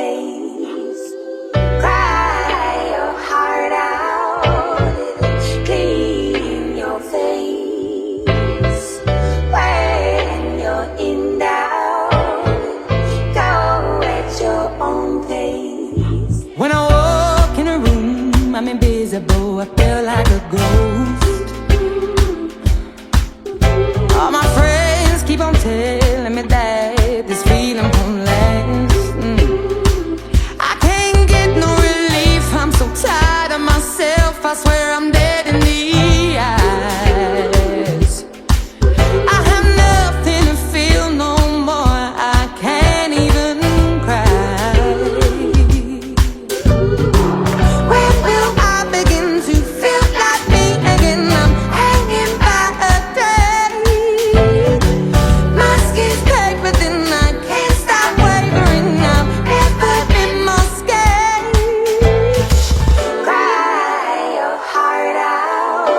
pace. Cry your heart out, clean your face. When you're in doubt, go at your own pace. When I walk in a room, I'm invisible, I feel like a ghost. All my friends keep on telling me that this feeling won't last. I can't get no relief, I'm so tired of myself, I swear I'm dead in the eyes. I have nothing to feel no more, I can't even cry. When will I begin to feel like me again? I'm hanging by a thread. My skin's baked, but then I can't stop wavering. I've never been more scared. Cry your heart out,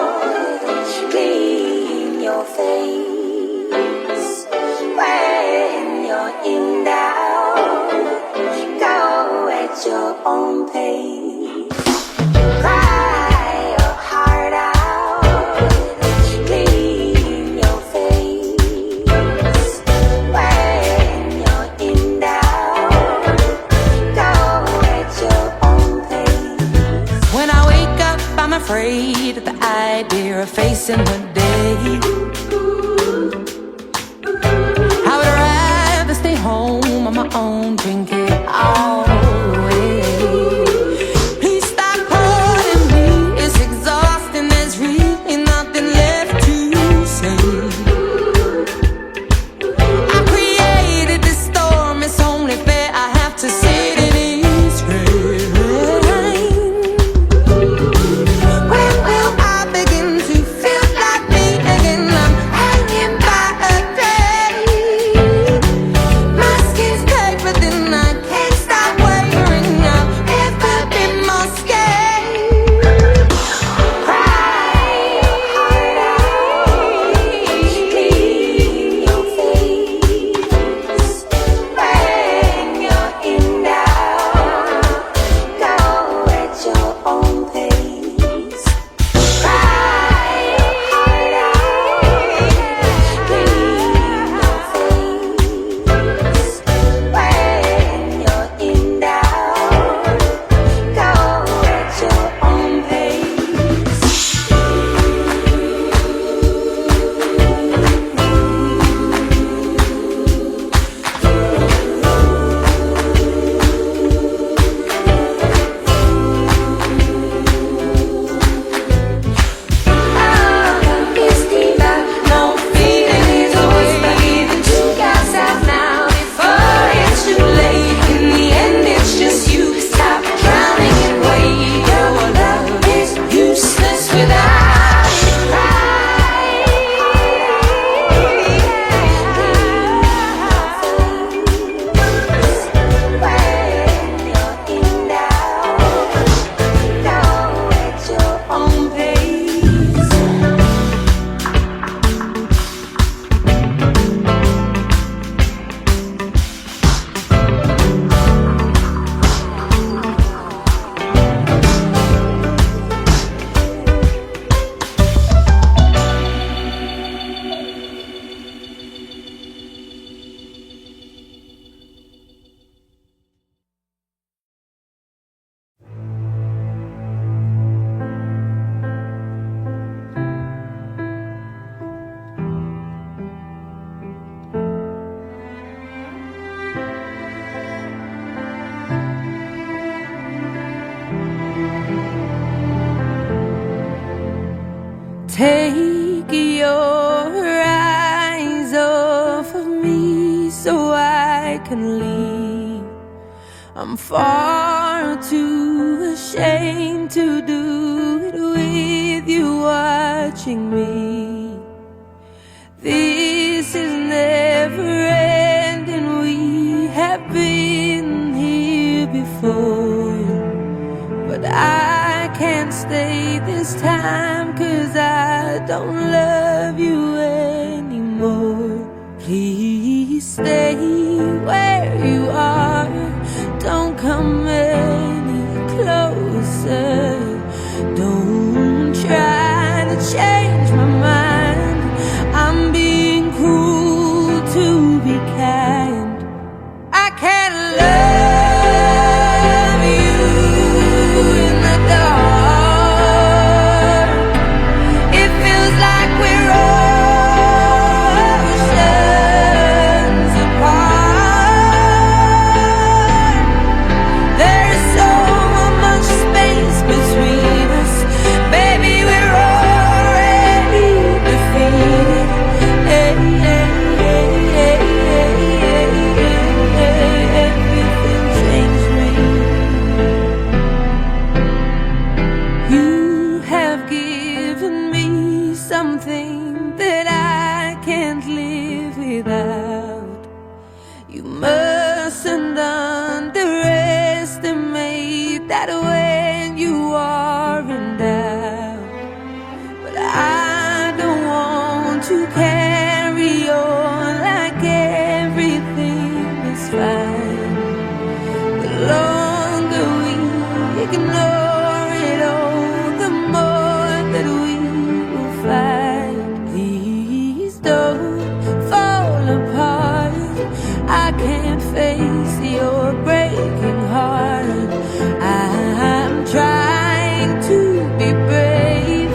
clean your face. When you're in doubt, go at your own pace. Cry your heart out, clean your face. When you're in doubt, go at your own pace. When I wake up, I'm afraid of the idea of facing the day. I would rather stay home on my own, drink it all away. Please stop calling me, it's exhausting, there's really nothing left to say. I created this storm, it's only fair I have to sit in its rain. When will I begin to feel like me again? I'm hanging by a thread. My skin's baked, but then I can't stop wavering. I've never been more scared. Cry your heart out, clean your face. When you're in doubt, go at your own pace. Cry your heart out, clean your face. When you're in doubt, go at your own pace. It's deeper, no feeling is always breathing. Two guys out now before it's too late. In the end, it's just you. Stop drowning and wait. Your love is useless without you. When you're in doubt, go at your own pace. Take your eyes off of me so I can leave. I'm far too ashamed to do it with you watching me. This is never ending, we have been here before. But I can't stay this time, 'cause I don't love you anymore. Please stay where you are, don't that when you are in doubt, but I don't want to carry on like everything is fine. The longer we ignore it all, the more that we will find. Please don't fall apart. I can't face your breaking heart. I'm trying to be brave.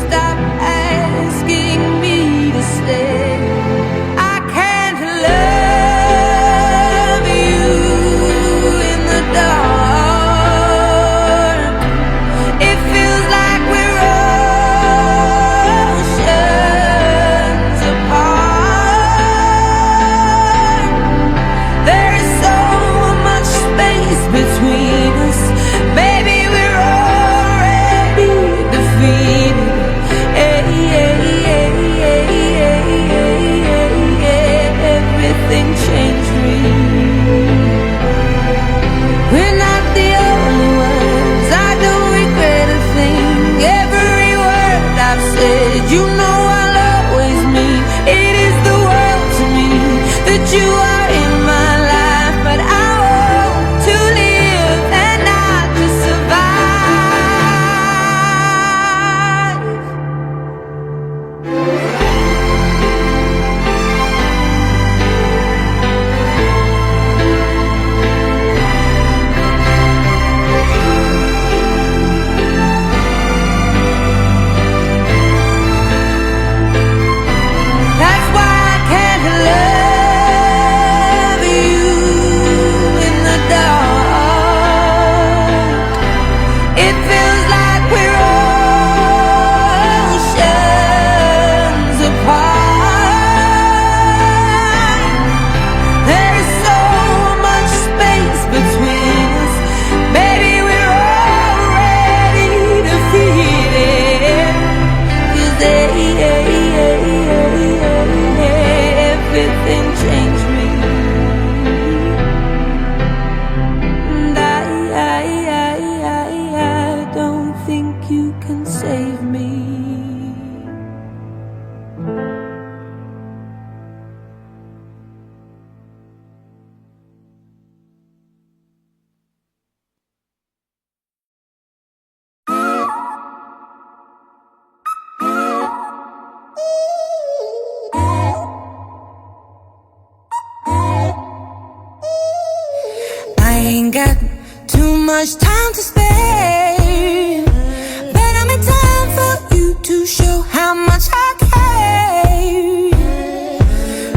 Stop asking me to stay. I can't love you in the dark. It feels like we're oceans apart. There is so much space between us. Maybe we're already defeated. Everything changed me. We're not the only ones. I don't regret a thing. Every word I've said, you know I'll always mean. It is the world to me that you are in my life, but I want to live and not just survive. That's why I can't love you in the dark. It feels like we're oceans apart. There's so much space between us. Maybe we're already defeated. 'Cause everything changed me. And I don't think you can save me. I ain't got too much time to spare, but I'm in time for you to show how much I care.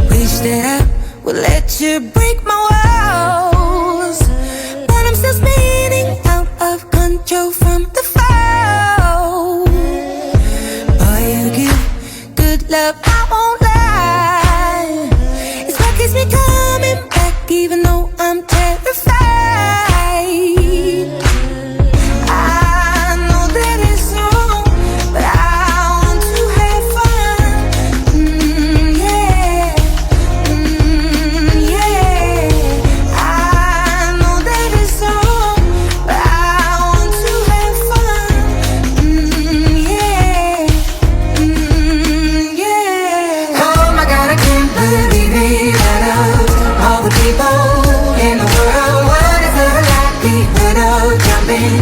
Wish that I would let you break my walls, but I'm still spinning out of control from the fall. Boy, you give good love, I won't lie. It's what keeps me coming back, even though I'm terrified. I know that it's wrong, but I want to have fun. Yeah, yeah. I know that it's wrong, but I want to have fun. Yeah, yeah. Oh my God, I can't believe it. Out of all the people in the world, what is the likelihood of jumping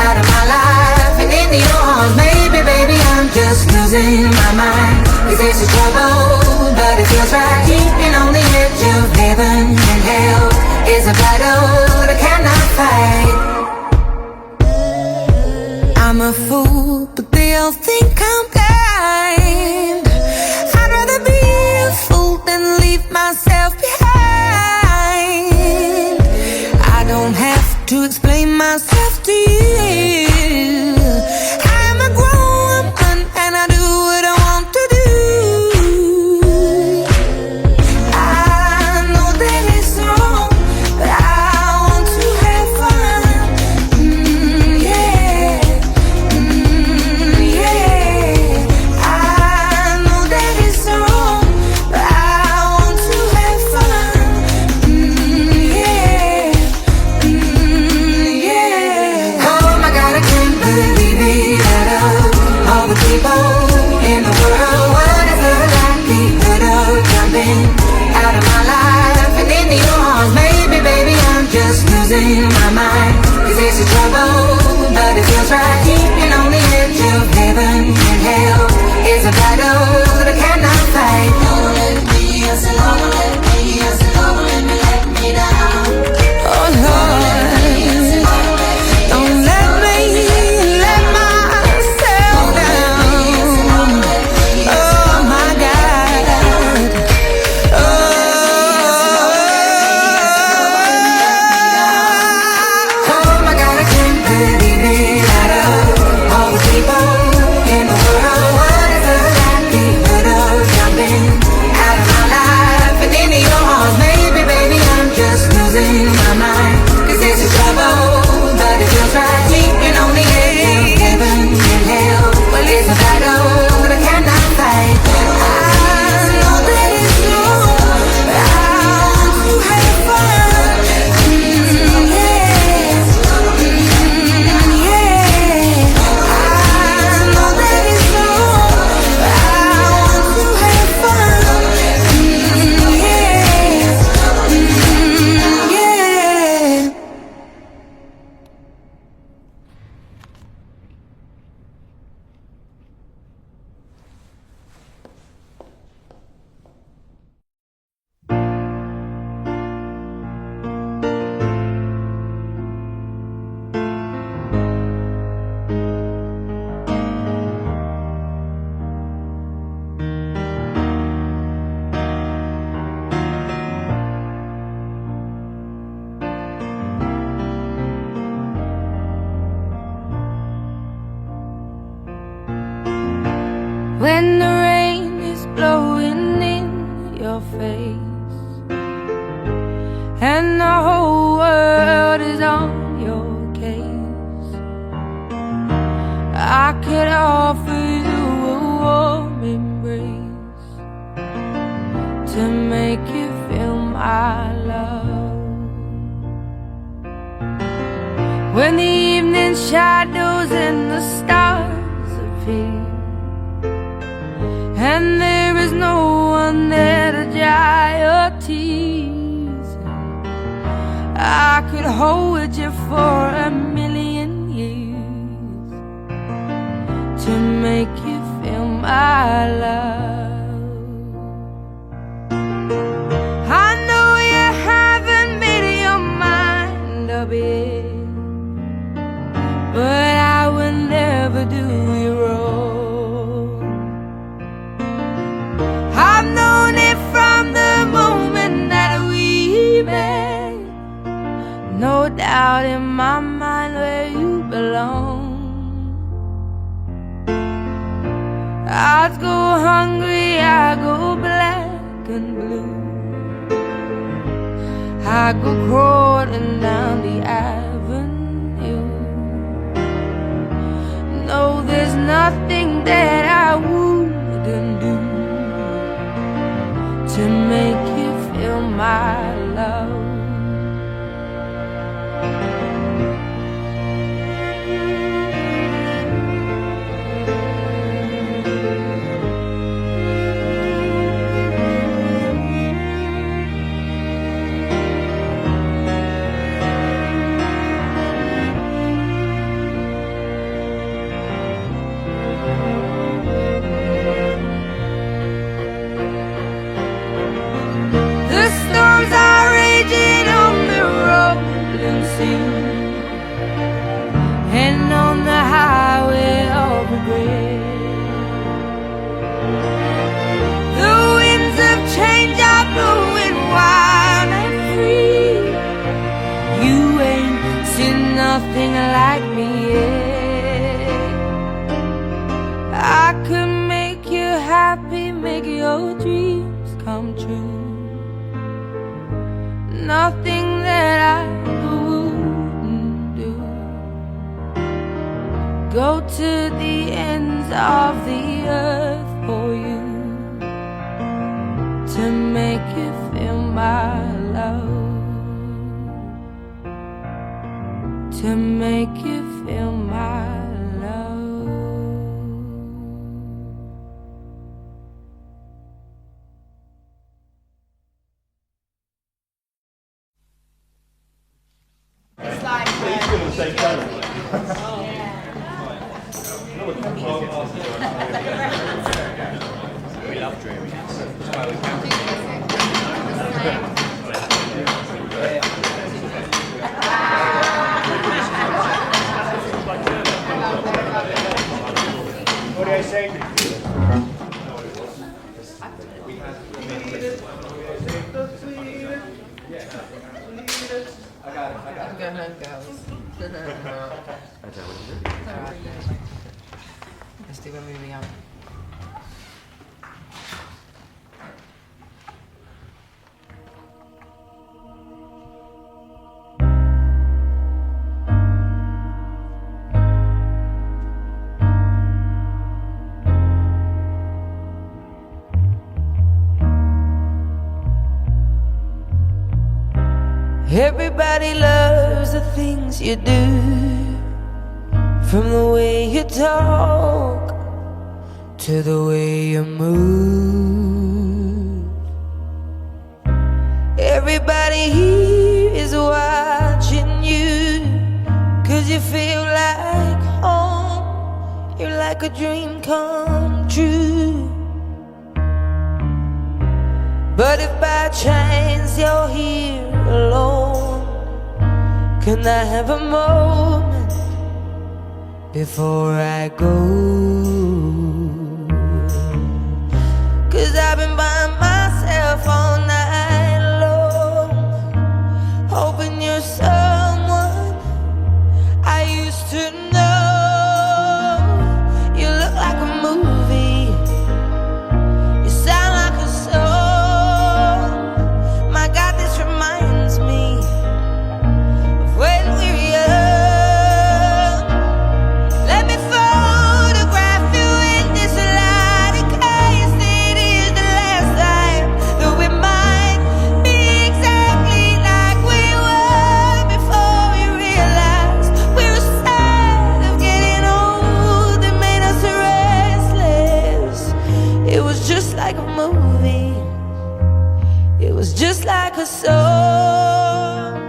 out of my life and into your arms? Maybe, baby, I'm just losing my mind. 'Cause this is trouble, but it feels right. Keeping on the edge of heaven and hell is a battle that I cannot fight. I'm a fool, but they all think I'm blind. I'd rather be a fool than leave myself behind. I don't have to explain myself to you. I'm a grown woman and I do what I want to do. I know that it's wrong, but I want to have fun. Yeah, yeah. I know that it's wrong, but I want to have fun. Yeah, yeah. mind. 'Cause it's a trouble, but it feels right. Keeping on the edge of heaven and hell is a battle that I cannot fight. Don't let me, yes, don't let me, yes, don't let me down. Oh Lord, don't let me let myself down. Oh my God. Oh my God, I can't believe it. Out of all the people in the world, what is the likelihood of jumping out of my life and into your arms? Maybe, baby, I'm just losing my mind. 'Cause this is trouble, but it feels right. Keeping on the edge of heaven and hell. Well, it's a battle that I cannot fight. I know that it's wrong, but I want to have fun. Yeah. Yeah. I know that it's wrong, but I want to have fun. Yeah. Yeah. When the rain is blowing in your face and the whole world is on your case, I could offer you a warm embrace to make you feel my love. When the evening shadows and the stars appear and there is no one there to dry your tears, I could hold you for a million years to make you feel my love. I know you haven't made your mind up yet, but I will never do you wrong. I've known it from the moment that we met. No doubt in my mind where you belong. I'd go hungry, I go black and blue. I go crawling down the avenue. No, there's nothing that I wouldn't do to make you feel my love. The storms are raging on the rolling sea and on the highway of regret. The winds of change are blowing wild and free. You ain't seen nothing like me yet. I could make you happy, make your dreams come true. Nothing that I wouldn't do. Go to the ends of the earth for you to make you feel my love, to make you feel my love. It's like We love dreariness. That's why we come. What do I say? Go ahead, girls. Let's do a movie out. Everybody loves the things you do, from the way you talk to the way you move. Everybody here is watching you, 'cause you feel like home. You're like a dream come true. But if by chance you're here alone, can I have a moment before I go? 'Cause I've been by myself all night long, hoping you're someone I used to know. You look like a movie, you sound like a song. My God, this reminds me of when we were young. Let me photograph you in this light, in case it is the last time that we might be exactly like we were before we realized we were sad of getting old. It made us restless. It was just like a movie, it was just like a song.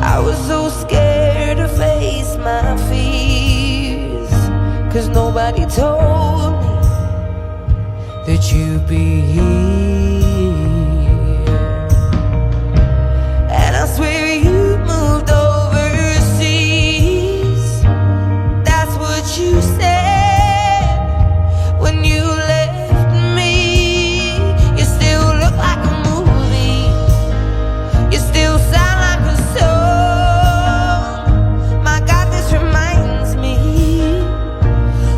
I was so scared to face my fears, 'cause nobody told me that you'd be here. And I swear you moved overseas. That's what you said when you left me. You still look like a movie, you still sound like a song. My God, this reminds me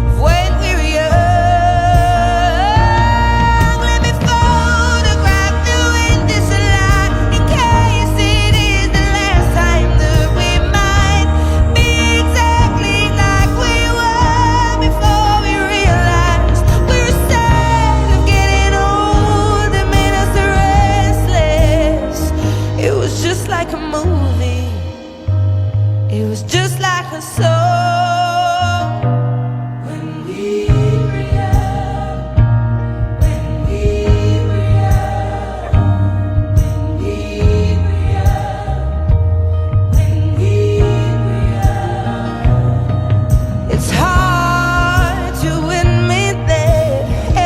of when we were young. Let me photograph you in this light, in case it is the last time that we might be exactly like we were before we realized we were sad of getting old. It made us restless. It was just like a movie, it was just like a song. When we were young, when we were young, when we were young, when we were young. It's hard to admit that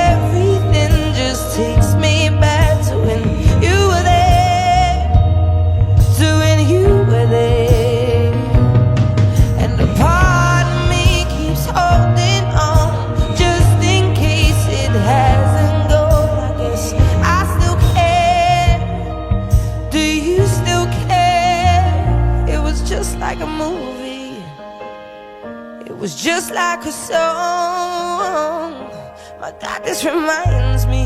everything just takes me back to when you were there, to when you were there. And a part of me keeps holding on, just in case it hasn't gone. I guess I still care. Do you still care? It was just like a movie, it was just like a song. My God, this reminds me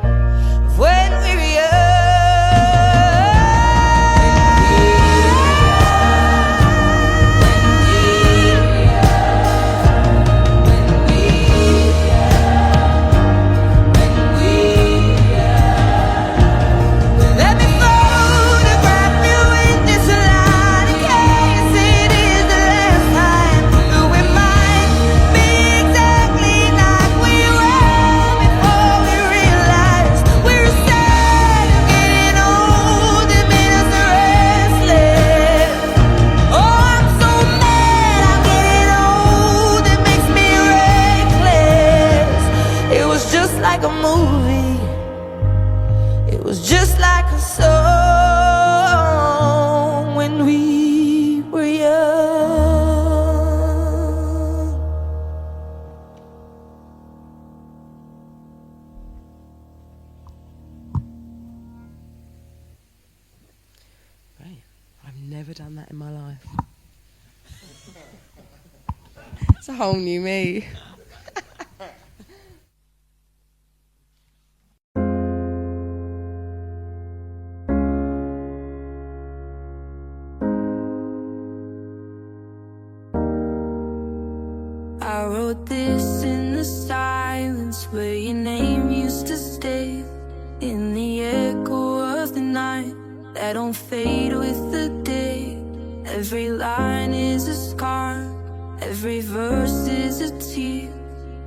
of when we were young. Let me photograph you in this light, in case it is the last time that we might be exactly like we were before we realized we were sad of I've never done that in my life. It's a whole new me. I wrote this in the silence where your name used to stay, in the echo of the night that don't fade with the day. Every line is a scar, every verse is a tear,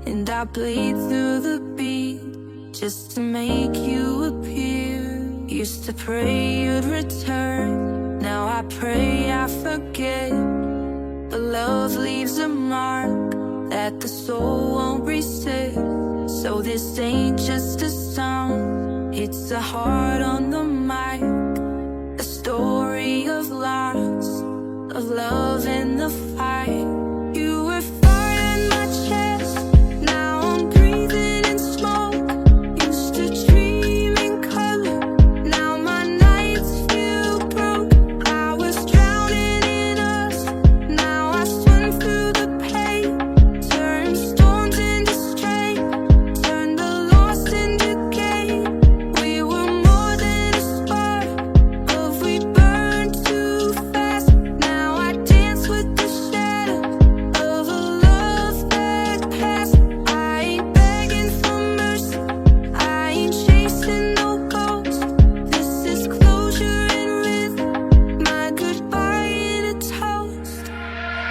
and I played through the beat just to make you appear. Used to pray you'd return, now I pray I forget. But love leaves a mark that the soul won't reset. So this ain't just a song, it's a heart on the mic, a story of loss, of love and the fight. You were fire in my chest, now I'm breathing in smoke. Used to dream in color, now my nights feel broke. I was drowning in us, now I swim through the pain. Turn storms into strength, turn the lost into gain. We were more than a spark, but we burned too fast. Now I dance with the shadow of a love that passed. I ain't begging for mercy, I ain't chasing no ghosts. This is closure and rhythm, my goodbye in a toast.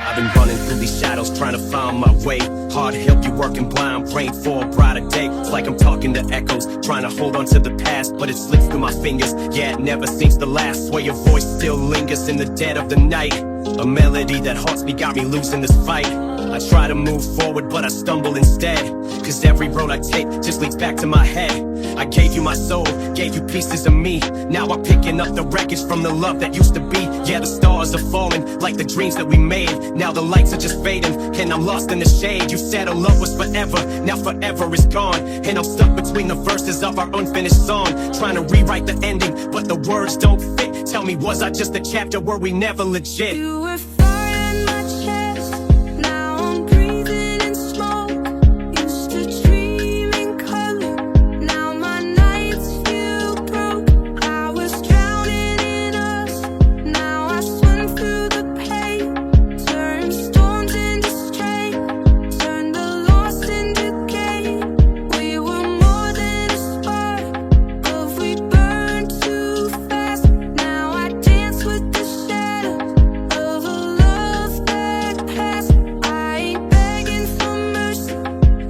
I've been running through these shadows trying to find my way. Hard to help you working blind, praying for a brighter day. It's like I'm talking to echoes, trying to hold on to the past, but it slips through my fingers. Yeah, it never seems to last. Swear your voice still lingers in the dead of the night. A melody that haunts me, got me losing this fight. I try to move forward, but I stumble instead. Cause every road I take just leads back to my head. I gave you my soul, gave you pieces of me. Now I'm picking up the wreckage from the love that used to be. Yeah, the stars are falling like the dreams that we made. Now the lights are just fading, and I'm lost in the shade. You said our love was forever, now forever is gone. And I'm stuck between the verses of our unfinished song, trying to rewrite the ending, but the words don't fit. Tell me, was I just a chapter, were we never legit? You were fire in my chest, now I'm breathing in smoke. Used to dream in color, now my nights feel broke. I was drowning in us, now I swim through the pain. Turn storms into strength, turn the lost into gain. We were more than a spark, but we burned too fast. Now I dance with the shadow of a love that passed. I ain't begging for mercy,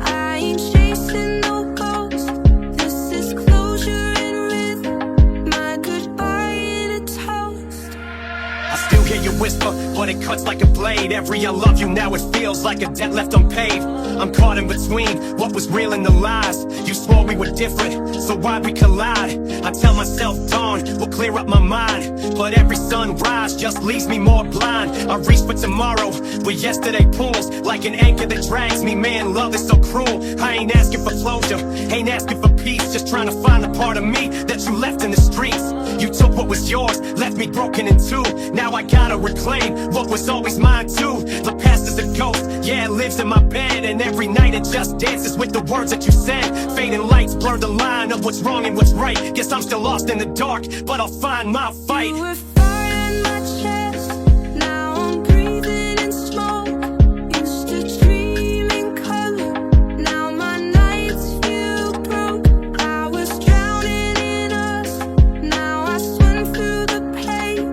I ain't chasing no ghosts. This is closure and rhythm, my goodbye in a toast. I still hear you whisper, but it cuts like a blade. Every I love you now, it feels like a debt left unpaid. I'm caught in between what was real and the lies. You swore we were different, so why'd we collide? I tell myself dawn will clear up my mind, but every sunrise just leaves me more blind. I reach for tomorrow, but yesterday pulls like an anchor that drags me. Man, love is so cruel. I ain't asking for closure, ain't asking for peace, just trying to find the part of me that you left in the streets. You took what was yours, left me broken in two. Now I gotta reclaim what was always mine too. The past is a ghost, yeah, it lives in my bed, and every night it just dances with the words that you said. Fading lights blur the line of what's wrong and what's right. Guess I'm still lost in the dark, but I'll find my fight. You were fire in my chest, now I'm breathing in smoke. Used to dream in color, now my nights feel broke. I was drowning in us, now I swim through the pain.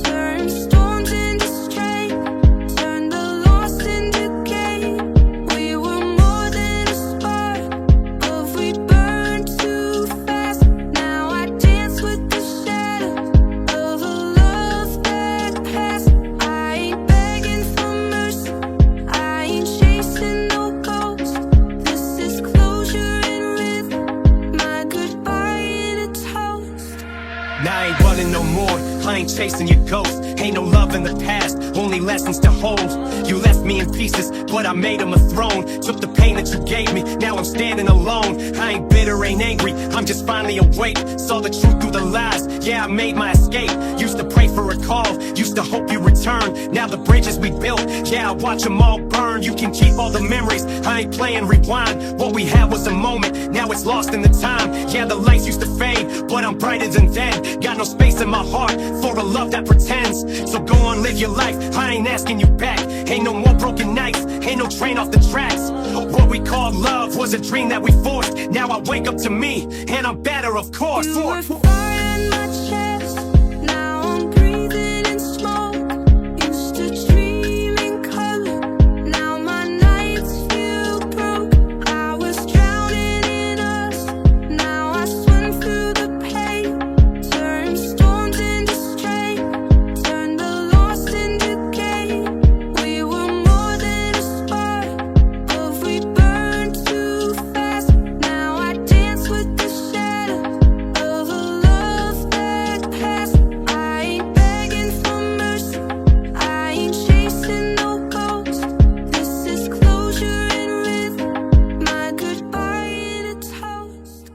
Turn storms into strength, turn the lost into gain. We were more than a spark, but we burned too fast. Now I dance with the shadow of a love that passed. I ain't begging for mercy, I ain't chasing no ghosts. This is closure and rhythm, my goodbye in a toast. Now I ain't running no more, I ain't chasing your ghost. Ain't no love in the past, only lessons to hold. You left me in pieces, but I made them a throne. Took the pain that you gave me, now I'm standing alone. I ain't bitter, ain't angry, I'm just finally awake. Saw the truth through the lies, yeah, I made my escape. Used to pray for a call, used to hope you return. Now the bridges we built, yeah, I watch them all burn. You can keep all the memories, I ain't playing rewind. What we had was a moment, now it's lost in the time. Yeah, the lights used to fade, but I'm brighter than then. Got no space in my heart for a love that pretends. So go on, live your life, I ain't asking you back. Ain't no more broken nights, ain't no train off the tracks. What we called love was a dream that we forced. Now I wake up to me, and I'm better, of course. You were fire in my chest, now I'm breathing in smoke. Used to dream in color, now my nights feel broke. I was drowning in us, now I swim through the pain. Turn storms into strength, turn the lost into gain. We were more than a spark, but we burned too fast. Now I dance with the shadow of a love that passed. I ain't begging for mercy, I ain't chasing no ghost. This is closure and rhythm, my goodbye in a toast.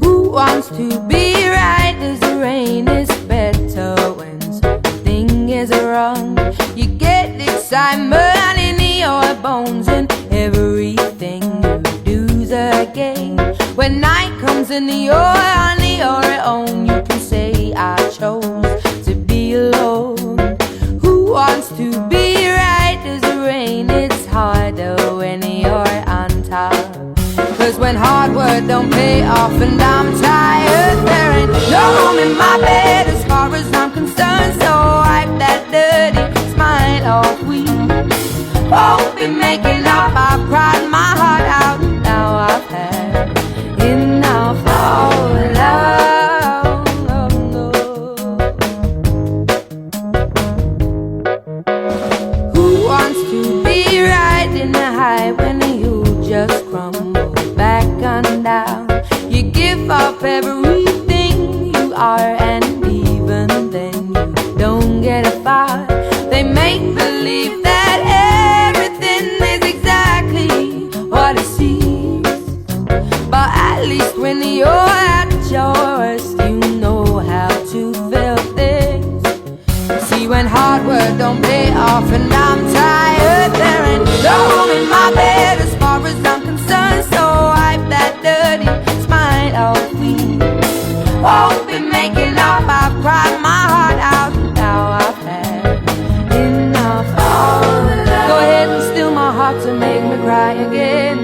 Who wants to be right? Does the rain is better when something is wrong? You get excitement in your bones and everything you do's a game. When night comes and you're on your own, you can say I chose to be alone. Who wants to be right? Does the rain? It's harder when you're on top. Cause when hard work don't pay off and I'm tired, there ain't no room in my bed as far as I'm concerned. So wipe that dirty smile off. We won't be making up, I've cried my heart out. Now I've had enough of love. Who wants to be right in the high when you just crumble back on down? You give up everything you are, and even then you don't get far. They make believe that everything is exactly what it seems, but at least when you're at your worst, you know how to feel things. See, when hard work don't pay off and I'm tired, there ain't no room in my bed as far as I'm concerned. So wipe that dirty smile off. We won't be making up, I've cried my heart out. Now I've had enough of love. Go ahead and steal my heart to make me cry again,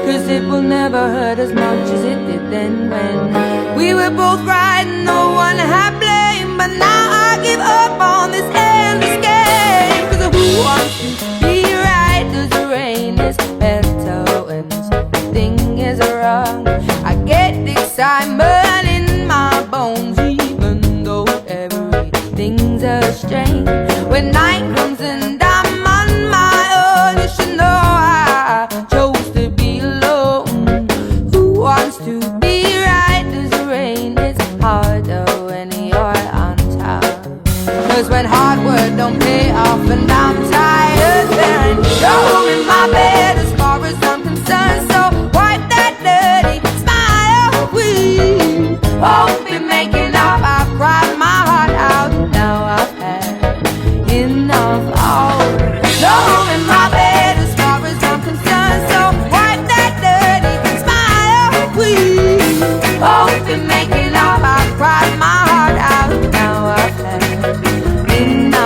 cause it will never hurt as much as it did then. When we were both right and no one had blame, but now I give up on this endless game. Cause who wants to be right? Does the rain is better when something is wrong? I get excitement in my bones, even though everything's a strain. When night comes and I'm on my own, you should know I chose to be alone. Who wants to be right? Does the rain? It's harder when you're on top. Cause when hard work don't pay off and I'm tired, there ain't no room in my bed as far as I'm concerned. So wipe that dirty smile. We won't be making up, I've cried my heart out. Now I've had enough. Oh, no room in my bed as far as I'm concerned. So wipe that dirty smile. We won't be making up, I've cried my heart out. Now I've had enough.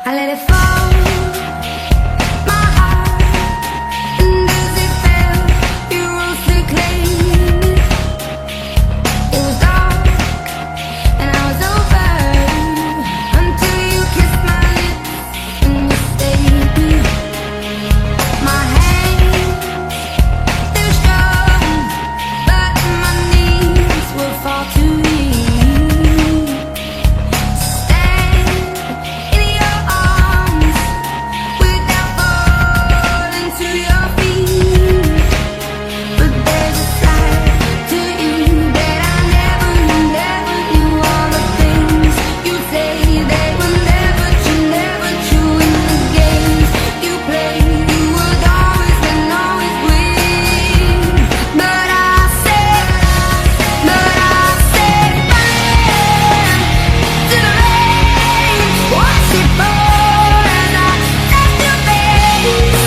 I let it fall, my heart, and as it fell, you rose to claim it. It was dark, and I was over, until you kissed my lips, and you stayed me. My hands, they're strong, but my knees were far too weak. Stand in your arms without falling to your feet. But there's a side to you that I never knew. All the things you say, they were never true in the games you play. You would always win. But I said fire to the rain. Watch it pour as I touch your face.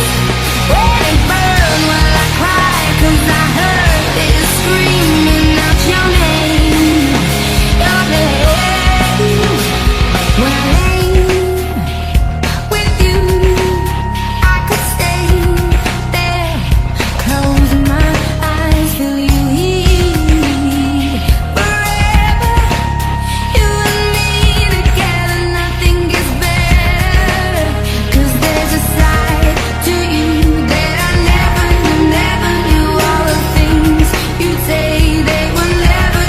Let it burn while I cry, 'cause I heard it screaming out your name. Your name. When I lay with you, I could stay there, closing my eyes till you hear. Forever, you and me together, nothing gets better. 'Cause there's a side to you that I never knew. All the things you say, they were never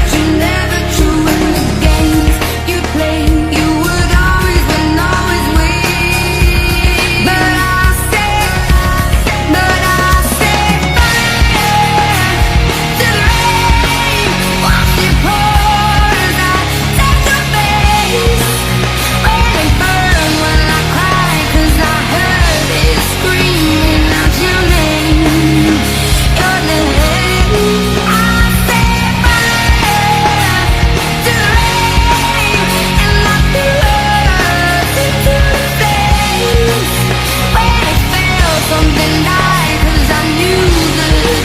true in the games you play. You would always win. But I said fire to the rain. Watch it pour as I touch your face. Let it burn while I cry, 'cause I heard it screaming out your name. Your name. I said fire to the rain, and I threw us into the flames. When it fell, something died, 'cause I knew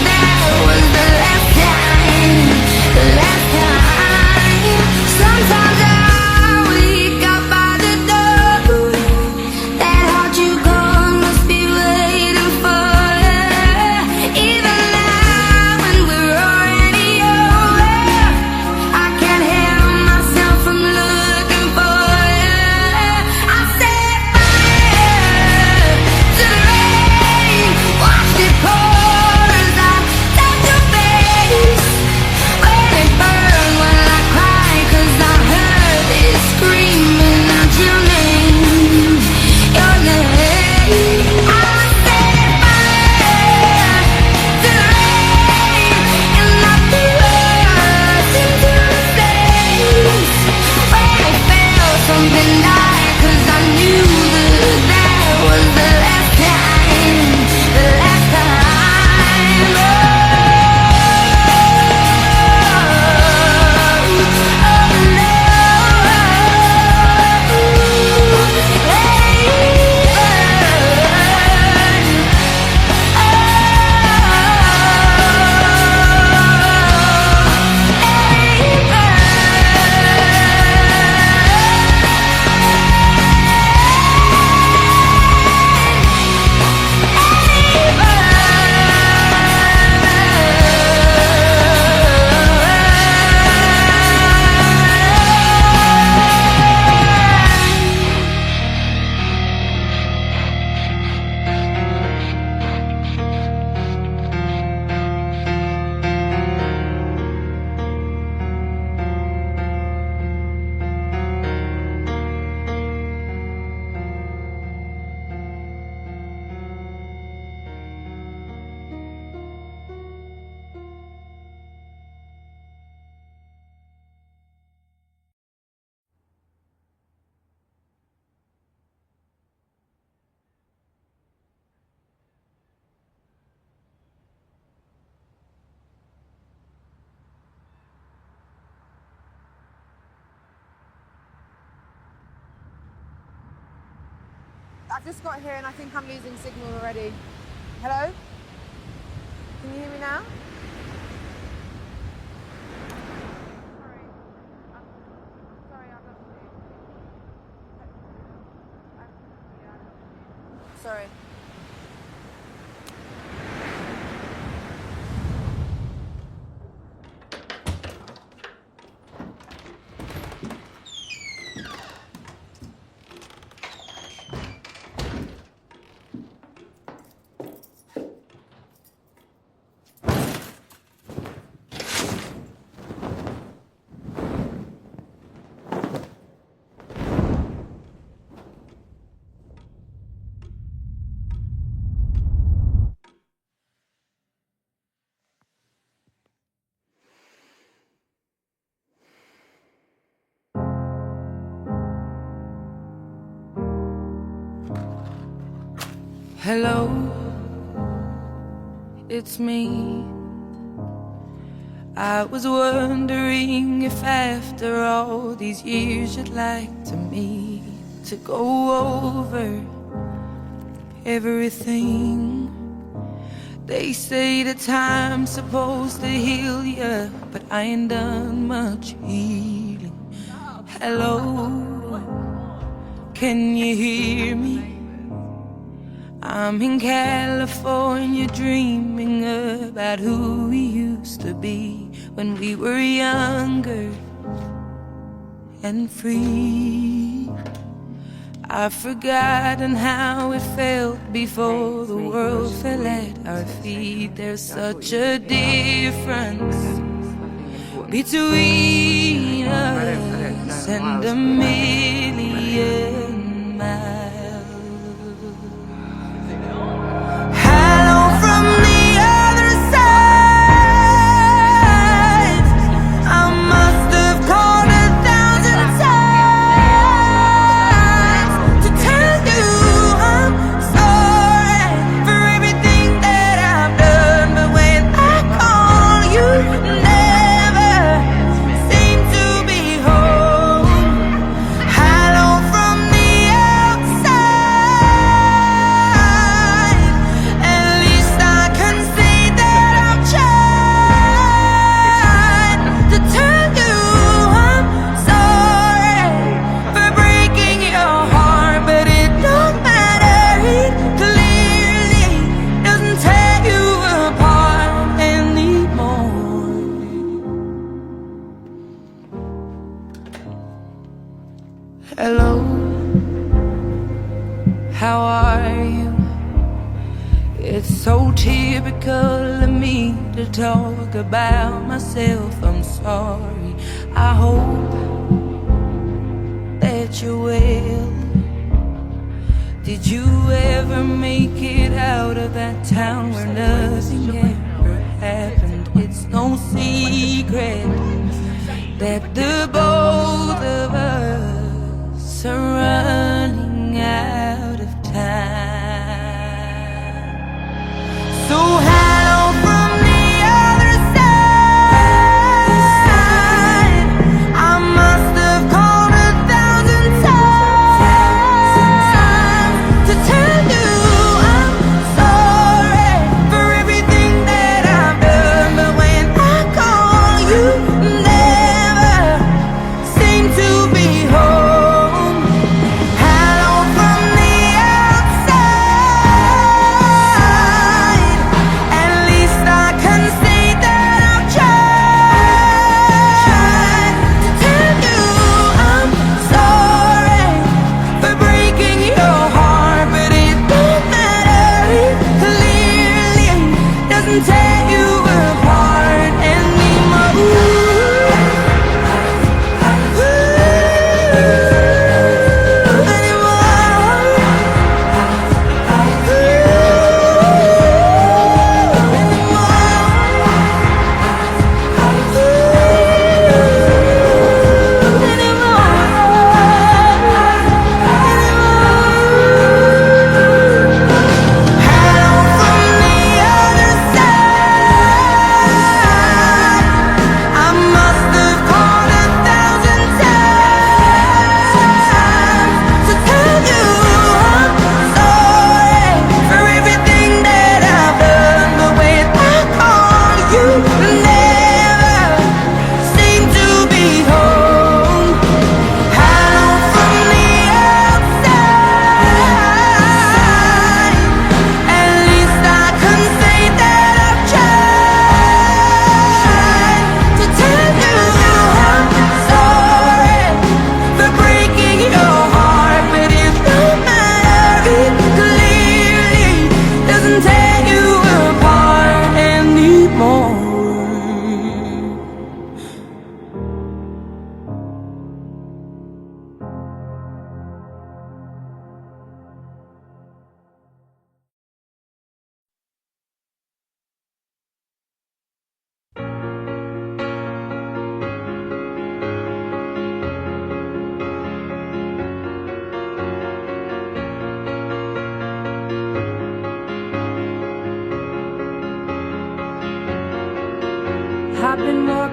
that was the last time. Sometimes I wake up by the door. That heart you called must be waiting for you. Even now when we're already over, I can't help myself from looking for you. I said fire to the rain. Watch it pour as I touch your face. Let it burn while I cry, 'cause I heard it screaming out your name. Your name. I said fire to the rain, and I threw us into the flames. When it fell, something died, 'cause I knew that was the last time. The last time. Oh, I've just got here and I think I'm losing signal already. Hello? Can you hear me now? Sorry, I've lost you. sorry. Hello, it's me. I was wondering if after all these years you'd like to meet to go over everything. They say that time's supposed to heal ya, but I ain't done much healing. Hello, can you hear me? I'm in California dreaming about who we used to be when we were younger and free. I've forgotten how it felt before the world fell at our feet. There's such a difference between us and a million miles. Hello, how are you? It's so typical of me to talk about myself. I'm sorry. I hope that you're well. Did you ever make it out of that town where nothing ever happened? It's no secret that the both of us are running out of time. So hello from the other side. I must have called 1,000 times to tell you I'm sorry for everything that I've done. But when I call, you never seem to be home.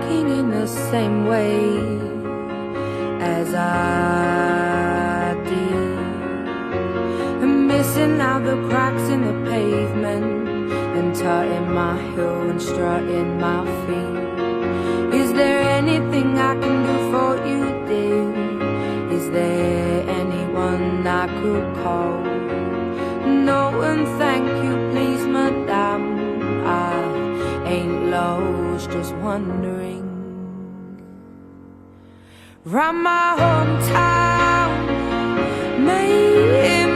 walking in the same way as I did, and missing out the cracks in the pavement, and tutting my heel and strutting my feet. Is there anything I can do for you, dear? Is there anyone I could call? No, and thank you, please, madame. I ain't lost, just wondering. Round my hometown, memories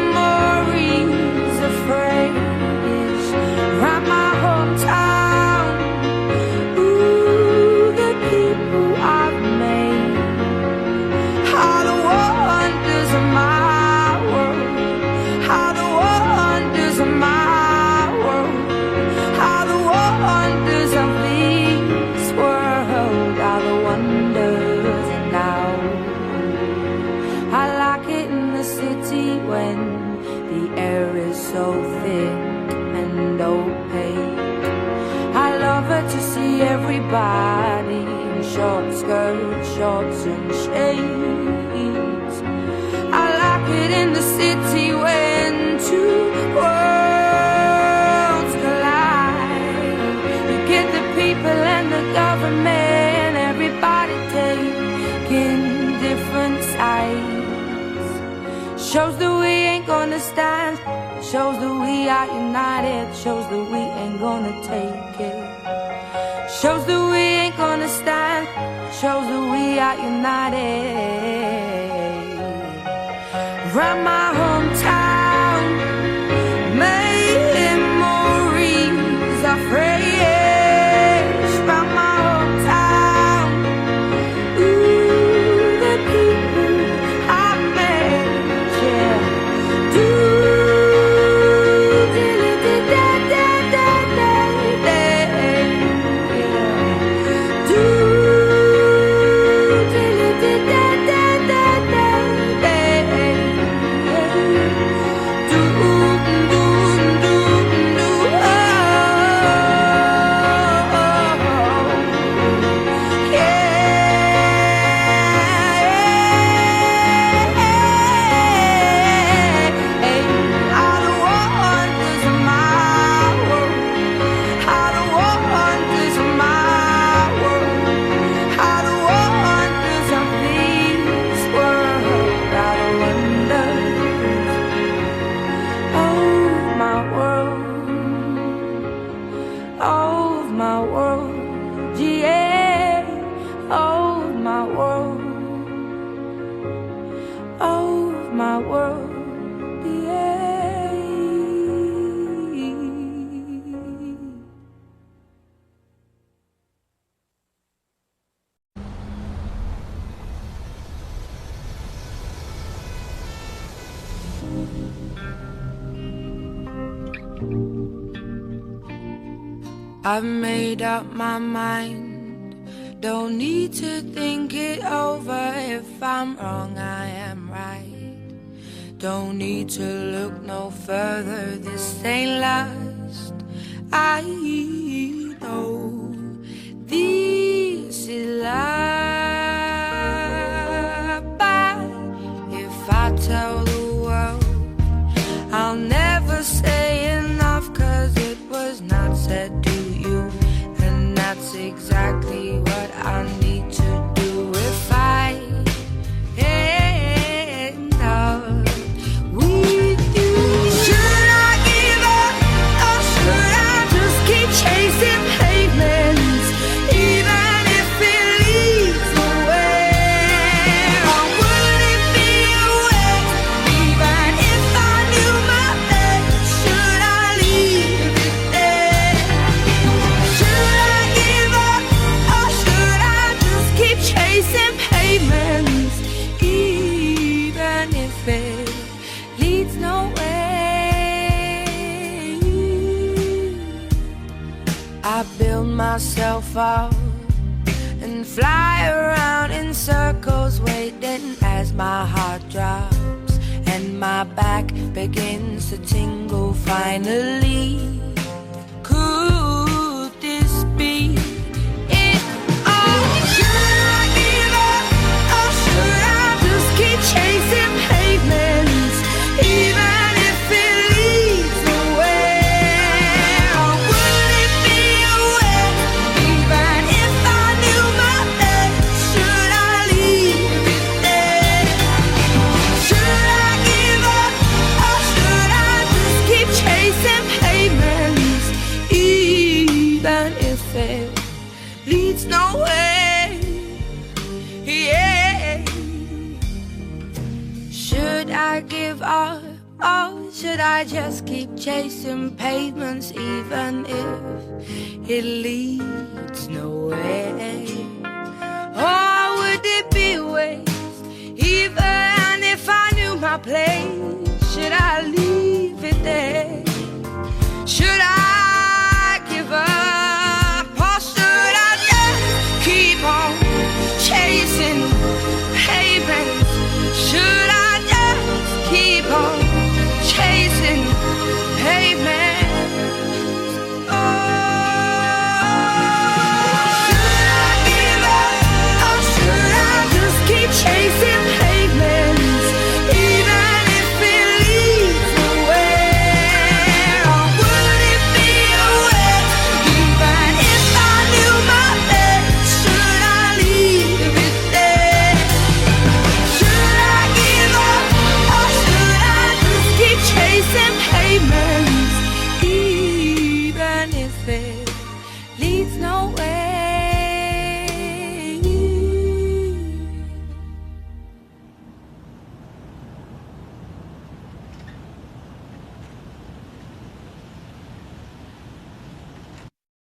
of phrase. Round my hometown, ooh, the people I've made. How the wonders of my world, how the wonders of my world, how the wonders of this world, how the wonders now. I like it in the city when the air is so thick and opaque. I love it to see everybody in short skirts, shorts and shades. I like it in the city when two worlds collide. You get the people and the government, everybody taking different sides. Shows that we ain't gonna stand, shows that we are united, shows that we ain't gonna take it. Shows that we ain't gonna stand, shows that we are united. Round my hometown, memories are fresh. Round my hometown, ooh, the people I met, yeah. Do I've made up my mind, don't need to think it over. If I'm wrong, I am right. Don't need to look no further, this ain't last. I know this is love, but if I tell the world, I'll never say enough, 'cause it was not said to you, and that's exactly what I need to do if I end up with you. Should I give up, or should I just keep chasing pavements, even if it leads nowhere? Or would it be a waste, even if I knew my best? Should I leave it there? Should I give up, or should I just keep chasing pavements, even if it leads nowhere? I build myself up and fly around in circles, waiting as my heart drops and my back begins to tingle. Finally, could this be it all? Should I give up, or should I just keep chasing pavements, even if it leads nowhere? Or would it be a waste, even if I knew my place?